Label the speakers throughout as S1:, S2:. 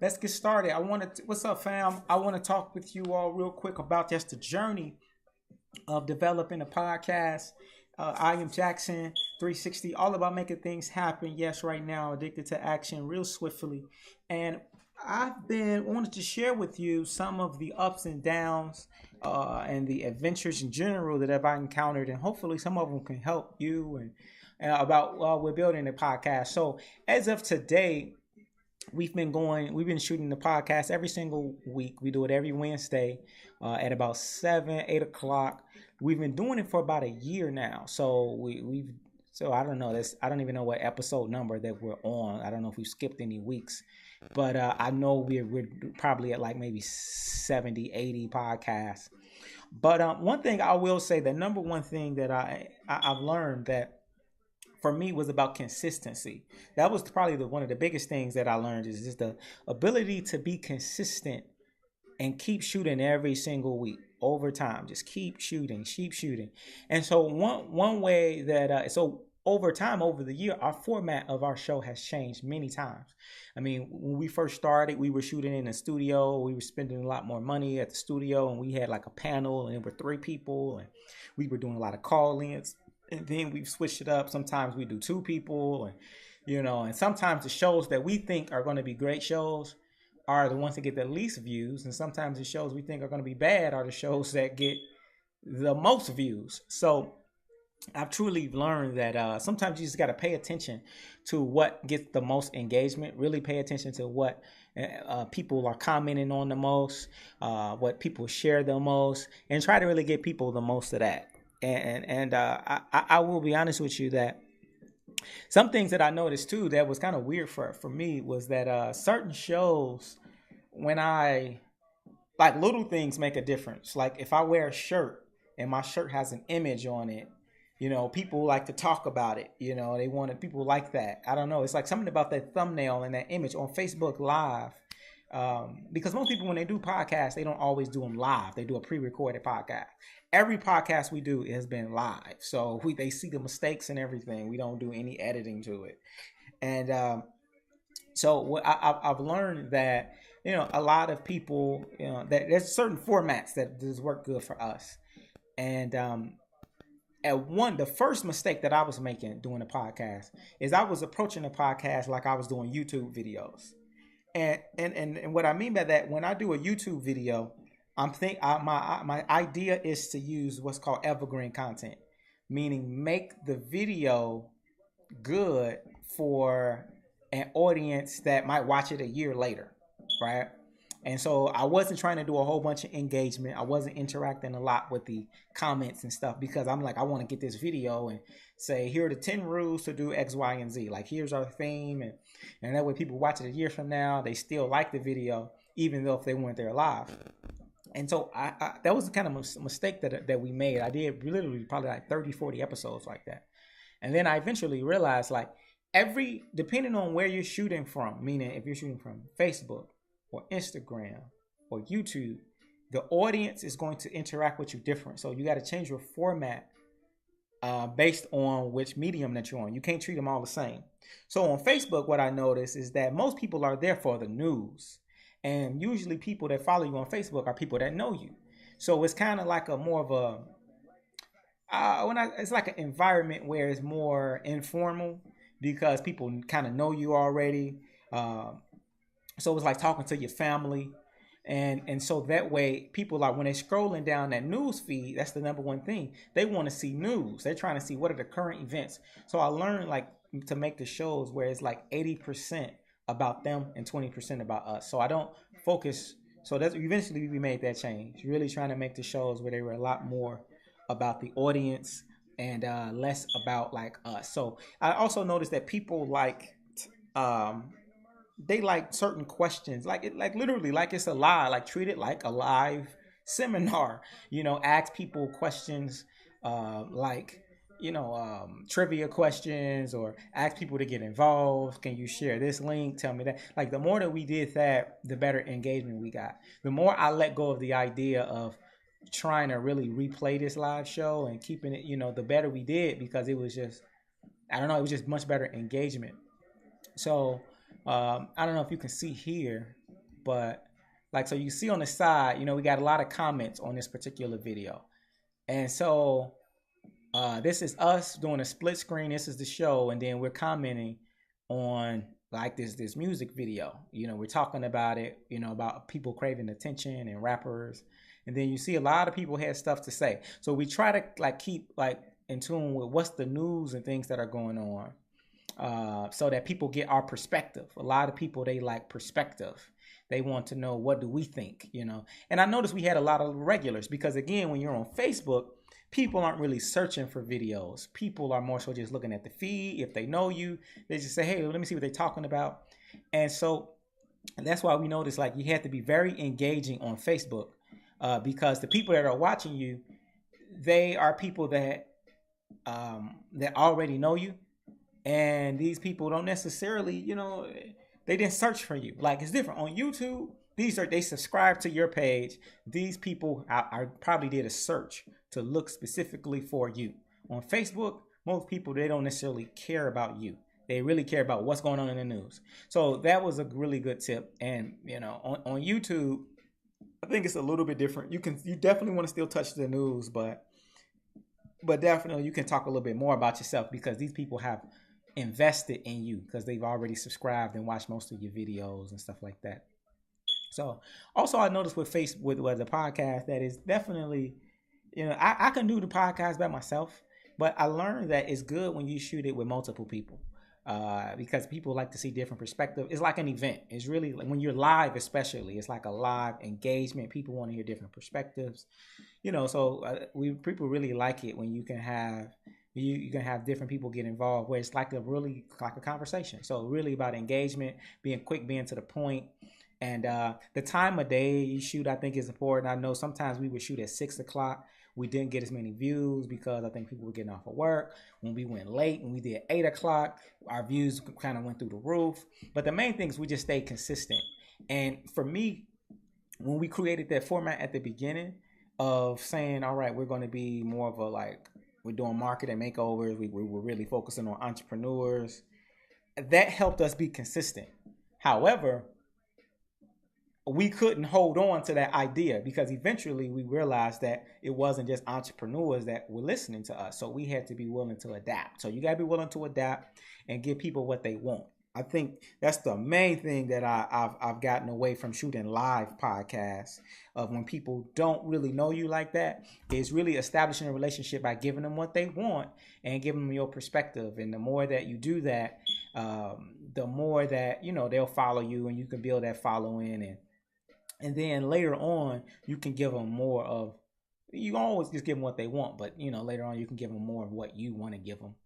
S1: let's get started. What's up, fam? I want to talk with you all real quick about just the journey of developing a podcast. I am Jackson360, all about making things happen. Yes, right now, addicted to action real swiftly. And I've been wanted to share with you some of the ups and downs and the adventures in general that I've encountered, and hopefully some of them can help you and about we're building a podcast. So as of today, we've been shooting the podcast every single week. We do it every Wednesday at about 7, 8 o'clock. We've been doing it for about a year now. So I don't know this. I don't even know what episode number that we're on. I don't know if we skipped any weeks, but I know we're probably at like maybe 70, 80 podcasts. But one thing I will say, the number one thing that I've learned that for me was about consistency. That was probably one of the biggest things that I learned is just the ability to be consistent and keep shooting every single week over time. Just keep shooting. And so one way that so over time, over the year, our format of our show has changed many times. I mean, when we first started, we were shooting in a studio. We were spending a lot more money at the studio, and we had like a panel, and it were 3 people, and we were doing a lot of call-ins. And then we've switched it up. Sometimes we do 2 people, and sometimes the shows that we think are going to be great shows are the ones that get the least views, and sometimes the shows we think are going to be bad are the shows that get the most views. So I've truly learned that sometimes you just got to pay attention to what gets the most engagement. Really pay attention to what people are commenting on the most, what people share the most, and try to really get people the most of that. And I will be honest with you that some things that I noticed too that was kind of weird for me was that certain shows, when I like, little things make a difference. Like if I wear a shirt and my shirt has an image on it, people like to talk about it. They wanted people like that. I don't know. It's like something about that thumbnail and that image on Facebook Live. Because most people, when they do podcasts, they don't always do them live. They do a pre-recorded podcast. Every podcast we do has been live, so they see the mistakes and everything. We don't do any editing to it, and so I've learned that a lot of people, that there's certain formats that just work good for us, and the first mistake that I was making doing a podcast is I was approaching the podcast like I was doing YouTube videos. And what I mean by that, when I do a YouTube video, my idea is to use what's called evergreen content, meaning make the video good for an audience that might watch it a year later, right? And so I wasn't trying to do a whole bunch of engagement. I wasn't interacting a lot with the comments and stuff because I'm like, I want to get this video and say, here are the 10 rules to do X, Y, and Z. Like, here's our theme. And that way people watch it a year from now, they still like the video, even though if they weren't there live. And so that was the kind of mistake that we made. I did literally probably like 30, 40 episodes like that. And then I eventually realized, like, depending on where you're shooting from, meaning if you're shooting from Facebook or Instagram or YouTube, the audience is going to interact with you different. So you got to change your format based on which medium that you're on. You can't treat them all the same. So on Facebook, what I noticed is that most people are there for the news. And usually people that follow you on Facebook are people that know you. So it's kind of like a more of it's like an environment where it's more informal because people kind of know you already. So it's like talking to your family. And so that way people are, when they're scrolling down that news feed, that's the number one thing. They want to see news. They're trying to see what are the current events. So I learned like to make the shows where it's like 80% about them and 20% about us. So I don't focus. So that's eventually we made that change. Really trying to make the shows where they were a lot more about the audience and less about like us. So I also noticed that people they like certain questions, like literally like it's a live, like treat it like a live seminar. Ask people questions like trivia questions, or ask people to get involved. Can you share this link? Tell me that. Like the more that we did that, the better engagement we got. The more I let go of the idea of trying to really replay this live show and keeping it, the better we did, because it was just, I don't know, it was just much better engagement. So I don't know if you can see here, but like, so you see on the side, we got a lot of comments on this particular video. And so this is us doing a split screen. This is the show. And then we're commenting on like this music video. We're talking about it, about people craving attention and rappers. And then you see a lot of people had stuff to say. So we try to like keep like in tune with what's the news and things that are going on, so that people get our perspective. A lot of people, they like perspective. They want to know, what do we think, And I noticed we had a lot of regulars because, again, when you're on Facebook, people aren't really searching for videos. People are more so just looking at the feed. If they know you, they just say, hey, let me see what they're talking about. And so that's why we noticed like you have to be very engaging on Facebook, because the people that are watching you, they are people that already know you. And these people don't necessarily, they didn't search for you. Like, it's different on YouTube. They subscribe to your page. These people are probably did a search to look specifically for you. On Facebook, most people, they don't necessarily care about you. They really care about what's going on in the news. So that was a really good tip. And on YouTube, I think it's a little bit different. You definitely want to still touch the news, but definitely you can talk a little bit more about yourself, because these people have invested in you because they've already subscribed and watched most of your videos and stuff like that. So also I noticed with Facebook, with the podcast, that is definitely, I can do the podcast by myself, but I learned that it's good when you shoot it with multiple people, because people like to see different perspectives. It's like an event. It's really like when you're live, especially, it's like a live engagement. People want to hear different perspectives, so people really like it when you can have different people get involved, where it's like a conversation. So really about engagement, being quick, being to the point. And the time of day you shoot, I think, is important. I know sometimes we would shoot at 6 o'clock. We didn't get as many views because I think people were getting off of work. When we went late, when we did 8 o'clock, our views kind of went through the roof. But the main thing is we just stayed consistent. And for me, when we created that format at the beginning of saying, all right, we're going to be more of a like, we're doing marketing makeovers, we were really focusing on entrepreneurs, that helped us be consistent. However, we couldn't hold on to that idea because eventually we realized that it wasn't just entrepreneurs that were listening to us. So we had to be willing to adapt. So you got to be willing to adapt and give people what they want. I think that's the main thing that I've gotten away from shooting live podcasts, of when people don't really know you like that, is really establishing a relationship by giving them what they want and giving them your perspective. And the more that you do that, the more that, they'll follow you, and you can build that following. And then later on, you can give them more of, you always just give them what they want, but, later on you can give them more of what you want to give them.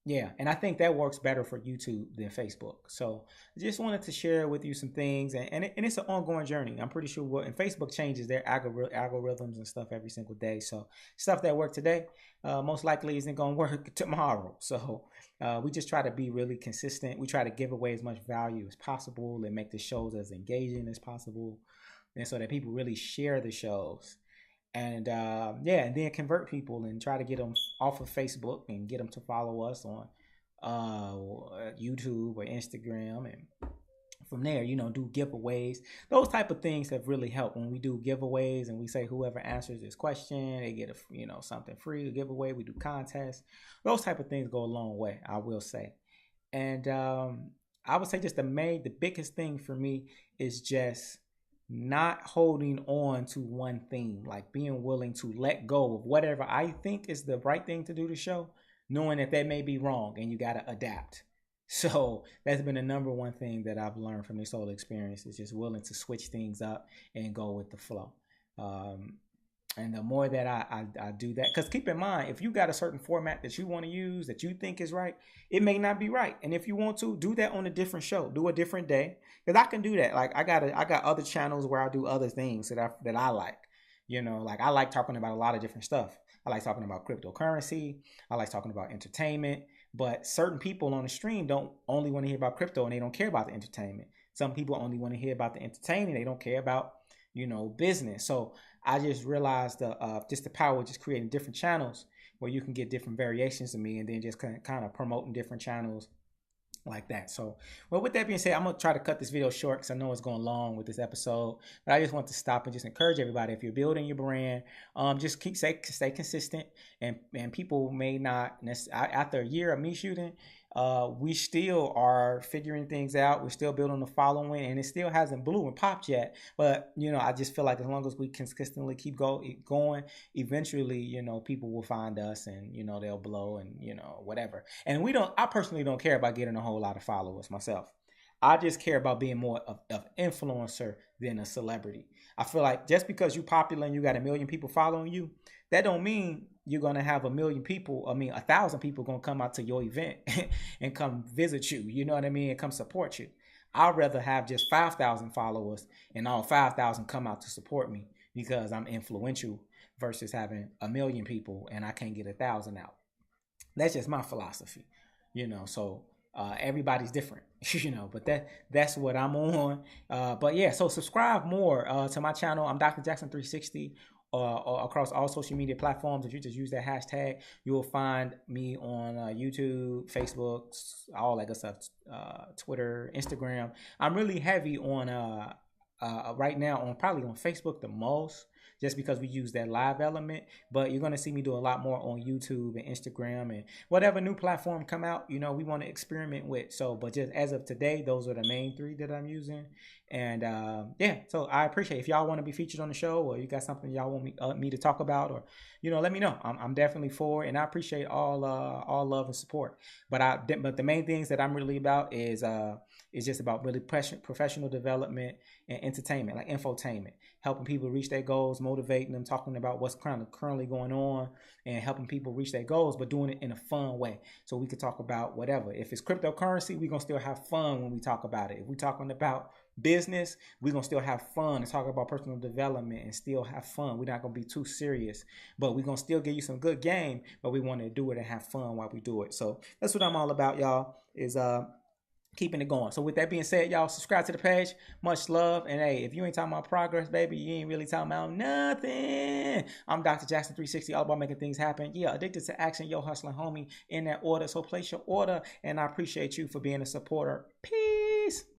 S1: Yeah, and I think that works better for YouTube than Facebook. So I just wanted to share with you some things, and it's an ongoing journey. I'm pretty sure and Facebook changes their algorithms and stuff every single day. So stuff that worked today most likely isn't going to work tomorrow. So we just try to be really consistent. We try to give away as much value as possible and make the shows as engaging as possible, and so that people really share the shows. And and then convert people and try to get them off of Facebook and get them to follow us on YouTube or Instagram. And from there, do giveaways. Those type of things have really helped. When we do giveaways and we say whoever answers this question, they get something free, a giveaway. We do contests. Those type of things go a long way, I will say. And I would say just the biggest thing for me is just not holding on to one thing, like being willing to let go of whatever I think is the right thing to do to show, knowing that may be wrong and you got to adapt. So that's been the number one thing that I've learned from this whole experience, is just willing to switch things up and go with the flow. And the more that I do that, because keep in mind, if you got a certain format that you want to use that you think is right, it may not be right. And if you want to do that on a different show, do a different day, because I can do that. Like I got other channels where I do other things that I like. Like I like talking about a lot of different stuff. I like talking about cryptocurrency. I like talking about entertainment. But certain people on the stream don't only want to hear about crypto and they don't care about the entertainment. Some people only want to hear about the entertainment. They don't care about business. So I just realized just the power of just creating different channels where you can get different variations of me, and then just kind of promoting different channels like that. So, well, with that being said, I'm gonna try to cut this video short because I know it's going long with this episode. But I just want to stop and just encourage everybody: if you're building your brand, just stay consistent. And people may not after a year of me shooting. We still are figuring things out. We're still building the following, and it still hasn't blew and popped yet. But I just feel like as long as we consistently keep going, eventually, people will find us, and they'll blow, and whatever. And I personally don't care about getting a whole lot of followers myself. I just care about being more of influencer than a celebrity. I feel like just because you're popular and you got 1 million people following you, that don't mean you're going to have 1 million people. 1,000 people going to come out to your event and come visit you. You know what I mean? And come support you. I'd rather have just 5,000 followers and all 5,000 come out to support me because I'm influential versus having 1 million people and I can't get 1,000 out. That's just my philosophy, so everybody's different, but that's what I'm on. But yeah, so subscribe more to my channel. I'm drjackson360 across all social media platforms. If you just use that hashtag, you will find me on YouTube, Facebook, all that good stuff, Twitter, Instagram. I'm really heavy on right now probably on Facebook the most, just because we use that live element. But you're going to see me do a lot more on YouTube and Instagram and whatever new platform come out, we want to experiment with. So, but just as of today, those are the main 3 that I'm using. And yeah, so I appreciate if y'all want to be featured on the show, or you got something y'all want me to talk about, or let me know. I'm definitely for it, and I appreciate all love and support. But the main things that I'm really about is just about really professional development and entertainment, like infotainment, helping people reach their goals, motivating them, talking about what's currently going on, and helping people reach their goals, but doing it in a fun way. So we could talk about whatever. If it's cryptocurrency, we're gonna still have fun when we talk about it. If we're talking about business, we're gonna still have fun and talk about personal development and still have fun. We're not gonna be too serious, but we're gonna still give you some good game, but we want to do it and have fun while we do it. So that's what I'm all about, y'all, is keeping it going. So with that being said, y'all, subscribe to the page. Much love. And hey, if you ain't talking about progress, baby, you ain't really talking about nothing. I'm Dr. Jackson360, all about making things happen. Yeah, addicted to action, yo, hustling homie, in that order. So place your order, and I appreciate you for being a supporter. Peace.